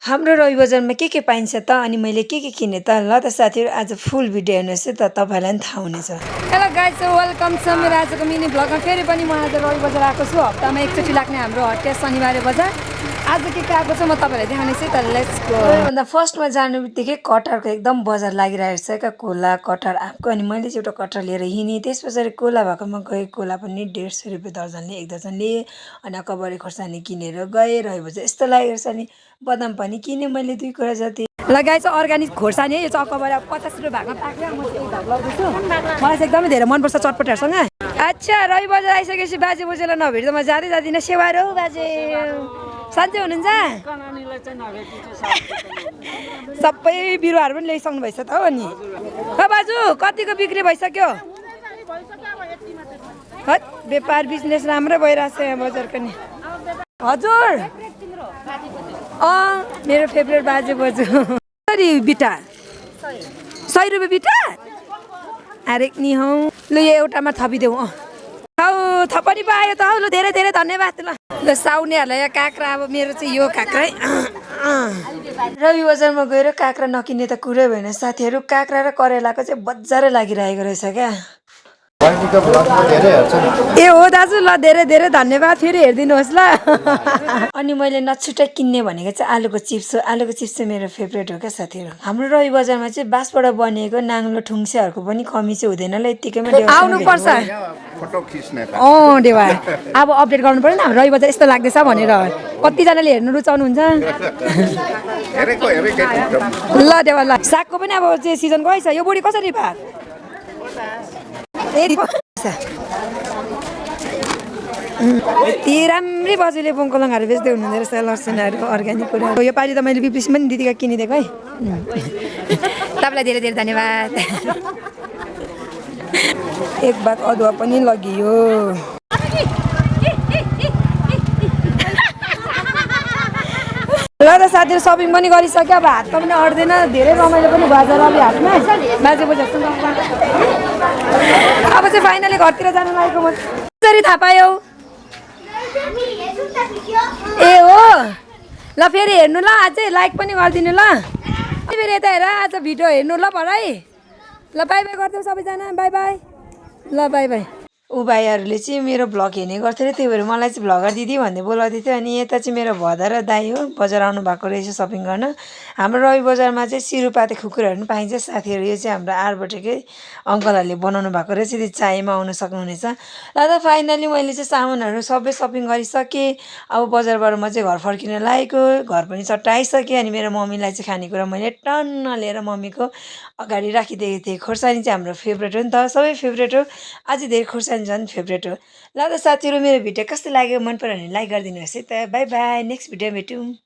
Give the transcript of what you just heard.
हाम्रो रवि बजारमा के पाइन्छ त अनि मैले के किने त ल त साथीहरू आज फुल भिडियो हेर्नुहोस् है त तपाईँलाई पनि थाहा हुनेछ। हेलो गाइज वेलकम छ मेरो आजको मिनी भ्लगमा। फेरि पनि म आज रवि बजार आएको छु। हप्तामा एकचोटि लाग्ने हाम्रो हटिया शनिबारे बजार। आज के आएको छ म तपाईँलाई देखाउनेछु त लेट्स गो। भन्दा फर्स्टमा जानु बित्तिकै कटहरको एकदम बजार लागिरहेको छ क्या। कोला कटहर आएको अनि मैले चाहिँ एउटा कटहर लिएर हिँडेँ। त्यस पछाडि कोला भएकोमा गएँ। कोला पनि 150 रुपियाँ दर्जनले एक दर्जन लिएँ अनि अकबरी खोर्सानी किनेर गएँ। रवि बजार यस्तो लागेको छ नि। बदाम पनि किनेँ मैले 2 कुरा जति। लगाएछ अर्ग्यानिक खोर्सानी है। यो चाहिँ अकबरी 50 रुपियाँ भागमा पाक्यो। म चाहिँ भाग लगाउँदैछु। मलाई चाहिँ एकदमै धेरै मनपर्छ चटपटेहरूसँग। अच्छा रवि बजार आइसकेपछि बाजे बोजूलाई नभेट्दा म जाँदै जाँदिनँ। सेवा रौ बाजे सन्चै हुनुहुन्छ? सबै बिरुवाहरू पनि ल्याइसक्नु भएछ त हो अनि बाजु कतिको बिक्री भइसक्यो? व्यापार बिजनेस राम्रै भइरहेछ यहाँ बजारको नि। हजुर मेरो फेभरेट बाजे बोजू। कसरी बिटा? 100 रुपियाँ बिटा? अरे नि हौ ल यो एउटामा थपिदेऊ। हौ थपनी पायो त हौ। ल धेरै धेरै धन्यवाद। ल साउनेहरूलाई यहाँ काँक्रा अब मेरो चाहिँ यो काँक्रै। रवि बजारमा गएर काँक्रा नकिन्ने त कुरै भएन साथीहरू। काँक्रा र करेलाको चाहिँ बजारै लागिरहेको रहेछ क्या। ए हो दाजु ल धेरै धेरै धन्यवाद। फेरि हेरिदिनुहोस् ल। अनि मैले नछुटाइ किन्ने भनेको चाहिँ आलुको चिप्स हो। आलुको चिप्स चाहिँ मेरो फेभरेट हो क्या साथीहरू। हाम्रो रवि बजारमा चाहिँ बाँसबाट बनिएको नाङ्लो ठुङ्सेहरूको पनि कमी चाहिँ हुँदैन ल। यत्तिकैमा आउनुपर्छ। देवा अब अपडेट गर्नु पर्यो नि। रवि बजार यस्तो लाग्दैछ भनेर कतिजनाले हेर्नु रुचाउनुहुन्छ। ल देवा ल। सागको पनि अब चाहिँ सिजन गएछ। यो बुढी कसरी भाग? यति राम्रै बजुले बुङकलङहरू बेच्दै हुनुहुँदो रहेछ। लसुनहरू अर्ग्यानिक कुराहरू। यो पालि त मैले बिप्रिस पनि दिदीका किनिदिएको है। तपाईँलाई धेरै धेरै धन्यवाद। एक बाग अदुवा पनि लगियो। ल त साथीहरू सपिङ पनि गरिसक्यो। अब हातमा पनि अट्दैन। धेरै रमाइलो पनि भयो रवि हाटमा बाजे बोजूसँग। अब चाहिँ फाइनली घरतिर जानु लागेको। म कसरी थाहा पायौ? ए हो ल फेरि हेर्नु ल। अझै लाइक पनि गरिदिनु ल। फेरि यता हेर आज भिडियो हेर्नु ल भरै। ल बाई बाई गरिदेऊ सबैजना। By by. ल बाई बाई। ऊ भाइहरूले चाहिँ मेरो भ्लग हेर्ने गर्थ्यो अरे। त्यही भएर मलाई चाहिँ भ्लगर दिदी भन्दै बोलाउँदै थियो। अनि यता चाहिँ मेरो भदा र दाई हो बजार आउनु भएको रहेछ सपिङ गर्न। हाम्रो रवि बजारमा चाहिँ सिरुपाते खुकुराहरू पनि पाइन्छ साथीहरू। यो चाहिँ हाम्रो आरबटेकै अङ्कलहरूले बनाउनु भएको रहेछ। यदि चाहेमा आउनु सक्नुहुनेछ। ल त फाइनली मैले चाहिँ सामानहरू सबै सपिङ गरिसकेँ। अब बजारबाट म चाहिँ घर फर्किन लागेको। घर पनि चट्ट आइसकेँ। अनि मेरो मम्मीलाई चाहिँ खानेकुरा मैले टन्न लिएर मम्मीको अगाडि राखिदिएको थिएँ। खोर्सानी चाहिँ हाम्रो फेभरेट हो नि त। सबै फेभरेट हो। अझै धेरै खोर्सानी झन् फेभरेट हो। ल त साथीहरू मेरो भिडियो कस्तो लाग्यो मन पऱ्यो भने लाइक गरिदिनुहोस् है त। By by. नेक्स्ट भिडियो भेटौँ।